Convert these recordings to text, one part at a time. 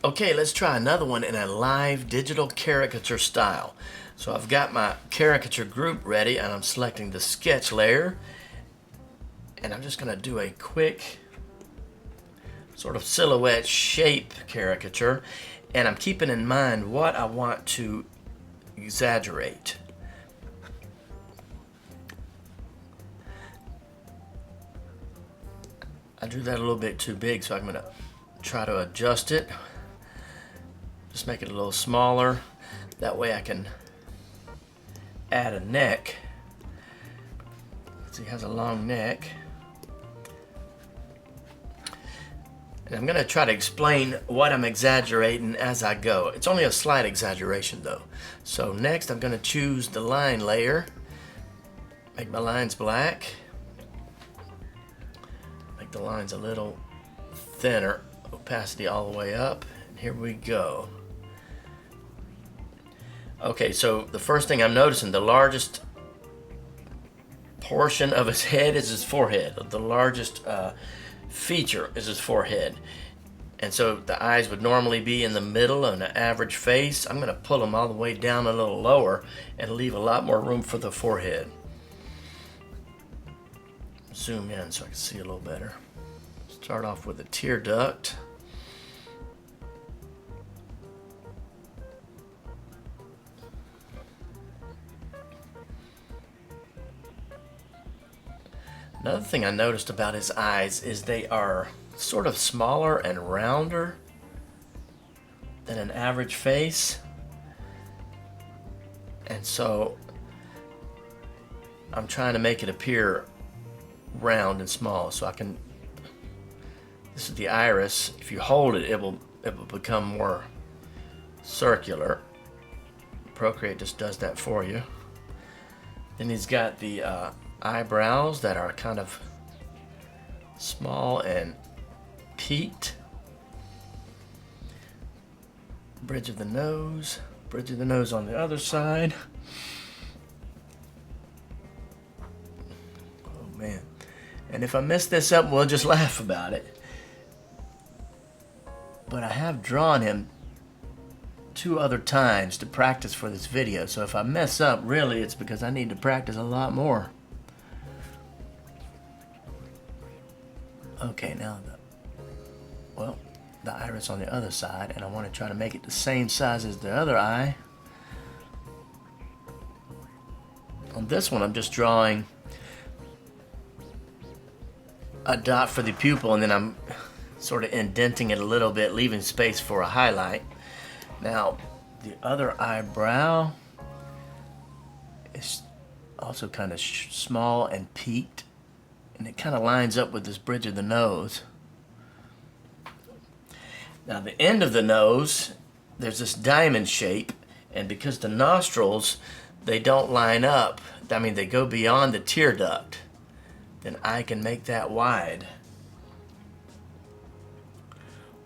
Okay, let's try another one in a live digital caricature style. So I've got my caricature group ready and I'm selecting the sketch layer, and I'm just going to do a quick sort of silhouette shape caricature, and I'm keeping in mind what I want to exaggerate. I drew that a little bit too big, so I'm going to try to adjust it. Just make it a little smaller. That way I can add a neck. See, he has a long neck. And I'm going to try to explain what I'm exaggerating as I go. It's only a slight exaggeration though. So next I'm going to choose the line layer. Make my lines black. Make the lines a little thinner. Opacity all the way up. And here we go. Okay, so the first thing I'm noticing, the largest portion of his head is his forehead. The largest feature is his forehead. And so the eyes would normally be in the middle of an average face. I'm going to pull them all the way down a little lower and leave a lot more room for the forehead. Zoom in so I can see a little better. Start off with a tear duct. Another thing I noticed about his eyes is they are sort of smaller and rounder than an average face. And so I'm trying to make it appear round and small so I can, this is the iris. If you hold it, it will become more circular. Procreate just does that for you. Then he's got the eyebrows that are kind of small and peaked. Bridge of the nose on the other side. Oh man. And if I mess this up, we'll just laugh about it. But I have drawn him 2 other times to practice for this video, so if I mess up, really it's because I need to practice a lot more. Okay, now the iris on the other side, and I want to try to make it the same size as the other eye. On this one, I'm just drawing a dot for the pupil, and then I'm sort of indenting it a little bit, leaving space for a highlight. Now, the other eyebrow is also kind of small and peaked. And it kind of lines up with this bridge of the nose. Now the end of the nose, there's this diamond shape, and because the nostrils, they don't line up, I mean they go beyond the tear duct, then I can make that wide.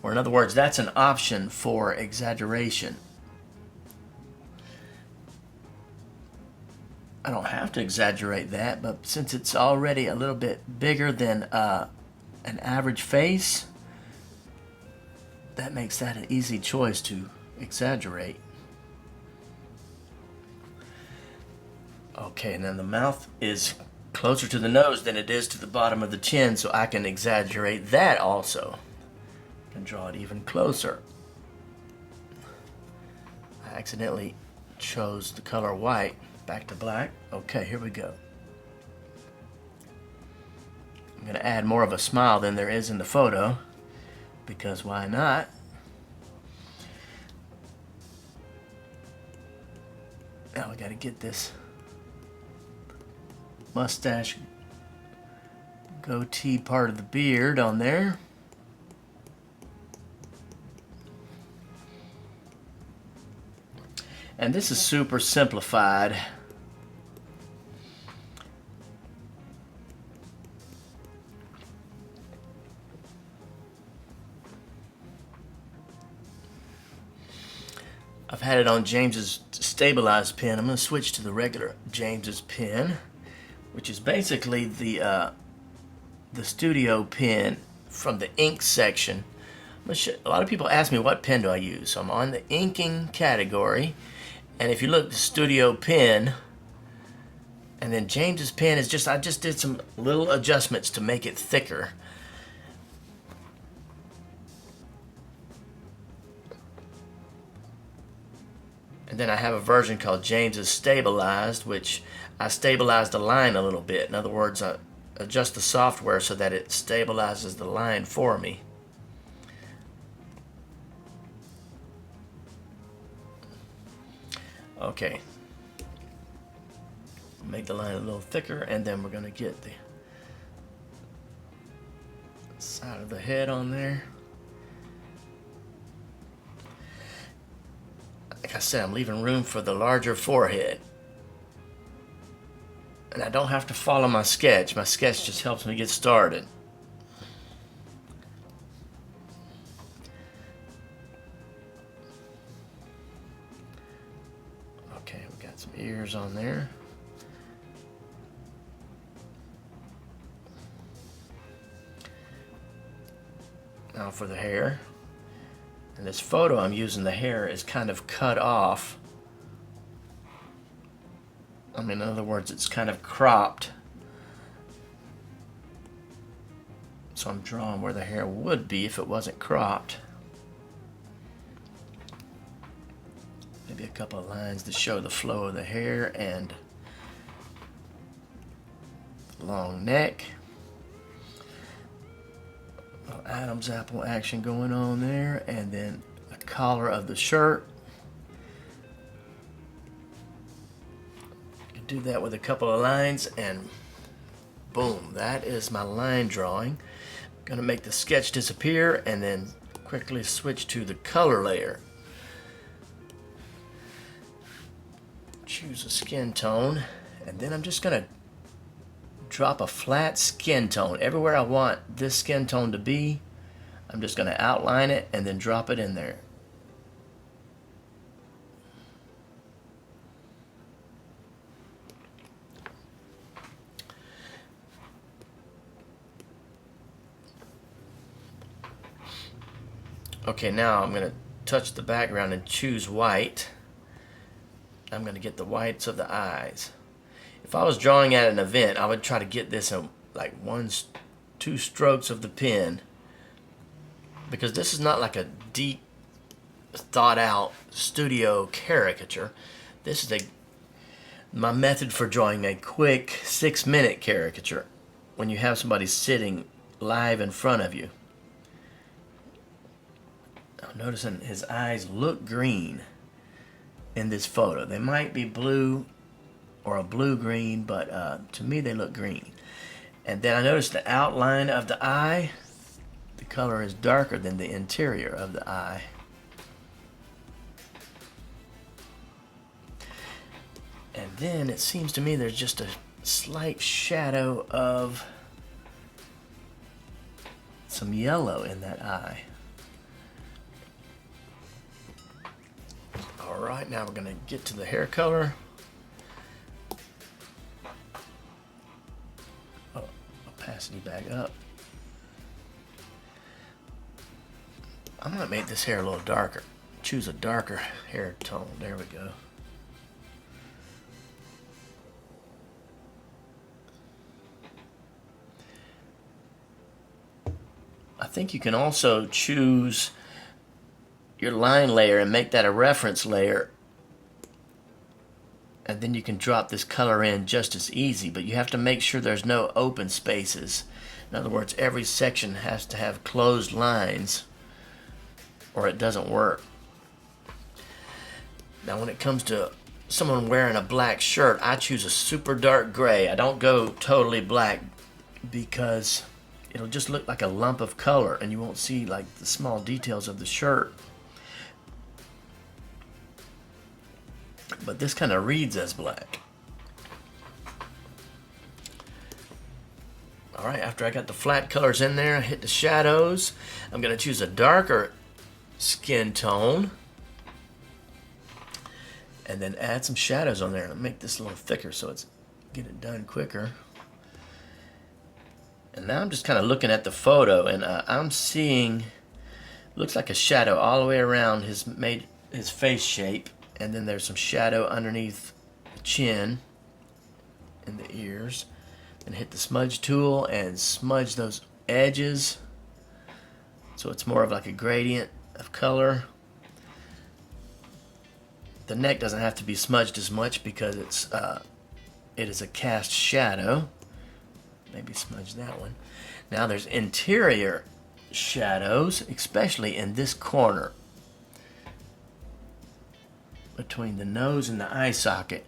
Or in other words, that's an option for exaggeration. I don't have to exaggerate that, but since it's already a little bit bigger than an average face, that makes that an easy choice to exaggerate. Okay, and then the mouth is closer to the nose than it is to the bottom of the chin, so I can exaggerate that also. I can draw it even closer. I accidentally chose the color white. Back to black. Okay, here we go. I'm going to add more of a smile than there is in the photo, because why not? Now we got to get this mustache goatee part of the beard on there. And this is super simplified. I've had it on James's stabilized pen. I'm going to switch to the regular James's pen, which is basically the studio pen from the ink section A lot of people ask me what pen do I use. So I'm on the inking category, and if you look, the Studio pen, and then James's pen is just, I just did some little adjustments to make it thicker. And then I have a version called James's Stabilized, which I stabilize the line a little bit. In other words, I adjust the software so that it stabilizes the line for me. Okay. Make the line a little thicker, and then we're going to get the side of the head on there. Like I said, I'm leaving room for the larger forehead. And I don't have to follow my sketch. My sketch just helps me get started. Okay, we got some ears on there. Now for the hair. In this photo I'm using, the hair is kind of cut off. I mean, in other words, it's kind of cropped. So I'm drawing where the hair would be if it wasn't cropped. Maybe a couple of lines to show the flow of the hair and the long neck. Adam's apple action going on there, and then the collar of the shirt. You can do that with a couple of lines, and boom, that is my line drawing. I'm going to make the sketch disappear and then quickly switch to the color layer. Choose a skin tone, and then I'm just going to drop a flat skin tone. Everywhere I want this skin tone to be, I'm just going to outline it and then drop it in there. Okay, now I'm going to touch the background and choose white. I'm going to get the whites of the eyes. If I was drawing at an event, I would try to get this in like two strokes of the pen, because this is not like a deep, thought out studio caricature. This is my method for drawing a quick 6-minute caricature when you have somebody sitting live in front of you. Now, noticing his eyes look green in this photo. They might be blue or a blue-green, but to me they look green. And then I noticed the outline of the eye, the color is darker than the interior of the eye. And then it seems to me there's just a slight shadow of some yellow in that eye. Alright, now we're going to get to the hair color. Opacity back up. I'm going to make this hair a little darker. Choose a darker hair tone. There we go. I think you can also choose your line layer and make that a reference layer, and then you can drop this color in just as easy, but you have to make sure there's no open spaces. In other words, every section has to have closed lines or it doesn't work. Now when it comes to someone wearing a black shirt, I choose a super dark gray. I don't go totally black because it'll just look like a lump of color and you won't see like the small details of the shirt. But this kind of reads as black. Alright, after I got the flat colors in there, I hit the shadows. I'm going to choose a darker skin tone. And then add some shadows on there. And make this a little thicker so it's get it done quicker. And now I'm just kind of looking at the photo, and I'm seeing Looks like a shadow all the way around his face shape, and then there's some shadow underneath the chin and the ears. And hit the smudge tool and smudge those edges so it's more of like a gradient of color. The neck doesn't have to be smudged as much because it is a cast shadow. Maybe smudge that one. Now there's interior shadows, especially in this corner between the nose and the eye socket,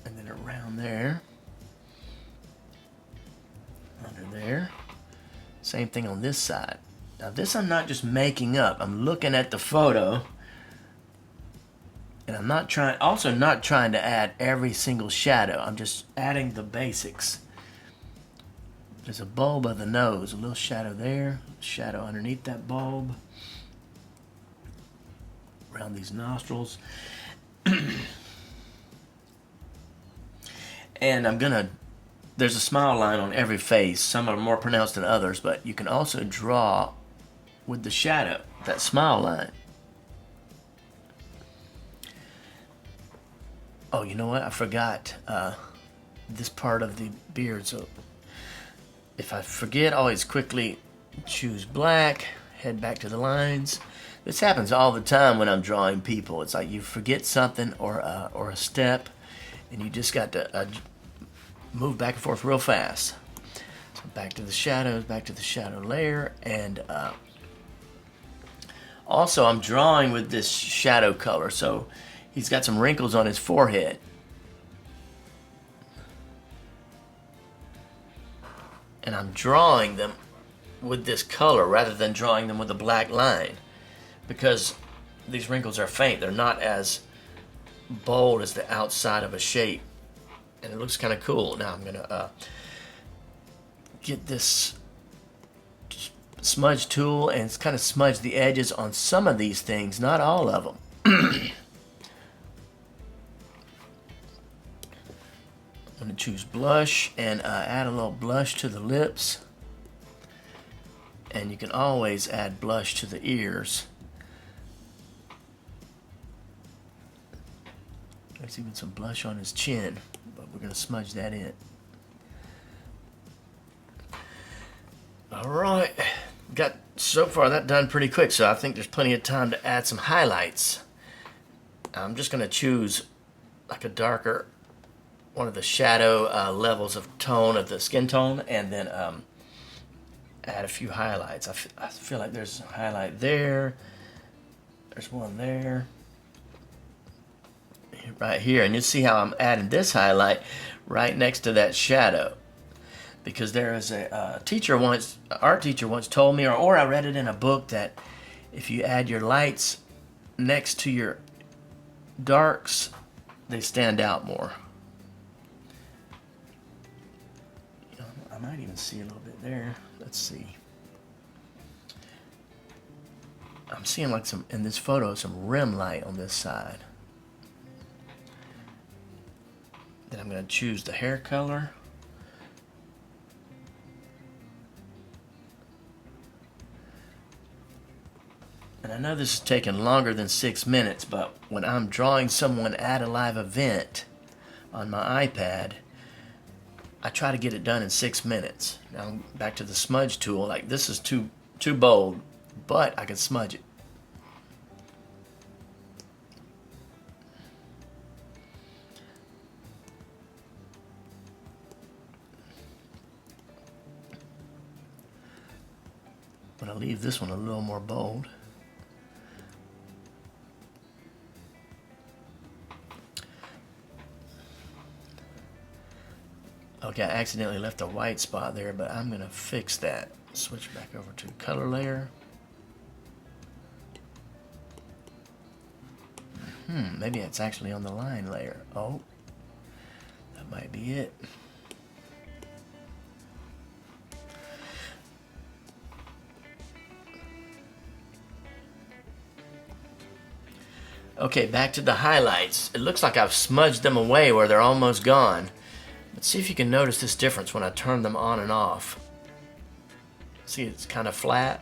and then around there, under there. Same thing on this side. Now this I'm not just making up. I'm looking at the photo, and I'm not trying to add every single shadow. I'm just adding the basics. There's a bulb of the nose, a little shadow there, shadow underneath that bulb, around these nostrils. And there's a smile line on every face. Some are more pronounced than others, but you can also draw with the shadow, that smile line. Oh, you know what? I forgot this part of the beard. So if I forget, always quickly choose black, head back to the lines. This happens all the time when I'm drawing people. It's like you forget something or a step, and you just got to move back and forth real fast. So back to the shadows, back to the shadow layer, and also I'm drawing with this shadow color. So he's got some wrinkles on his forehead. And I'm drawing them with this color rather than drawing them with a black line, because these wrinkles are faint. They're not as bold as the outside of a shape, and it looks kind of cool. Now I'm gonna get this smudge tool and kind of smudge the edges on some of these things, not all of them. I'm going to choose blush and add a little blush to the lips, and you can always add blush to the ears. There's even some blush on his chin, but we're going to smudge that in. Alright, got so far that done pretty quick, so I think there's plenty of time to add some highlights. I'm just going to choose like a darker one of the shadow levels of tone of the skin tone, and then add a few highlights. I feel like there's a highlight there, there's one there, right here, and you see how I'm adding this highlight right next to that shadow, because there is a art teacher once told me, or I read it in a book, that if you add your lights next to your darks, they stand out more. I might even see a little bit there. Let's see. I'm seeing like some, in this photo, some rim light on this side. Then I'm going to choose the hair color. And I know this is taking longer than 6 minutes, but when I'm drawing someone at a live event on my iPad, I try to get it done in 6 minutes. Now back to the smudge tool. Like, this is too bold, but I can smudge it. I'm gonna leave this one a little more bold. Okay, I accidentally left a white spot there, but I'm gonna fix that. Switch back over to color layer. Maybe it's actually on the line layer. Oh, that might be it. Okay, back to the highlights. It looks like I've smudged them away where they're almost gone. But see if you can notice this difference when I turn them on and off. See, it's kind of flat,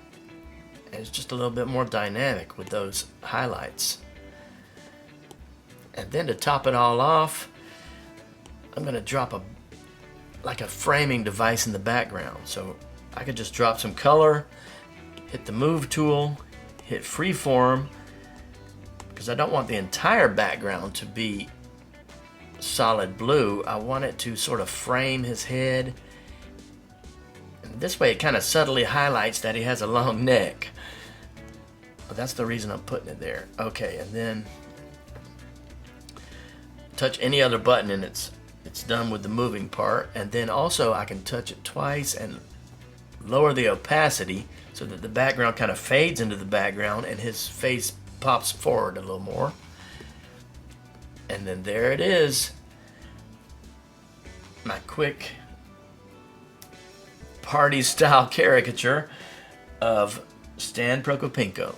And it's just a little bit more dynamic with those highlights. And then to top it all off, I'm going to drop like a framing device in the background. So I could just drop some color, hit the move tool, hit freeform, because I don't want the entire background to be solid blue. I want it to sort of frame his head. And this way it kind of subtly highlights that he has a long neck. But that's the reason I'm putting it there. Okay, and then touch any other button and it's done with the moving part. And then also I can touch it twice and lower the opacity so that the background kind of fades into the background and his face pops forward a little more. And then there it is, my quick party style caricature of Stan Procopinko.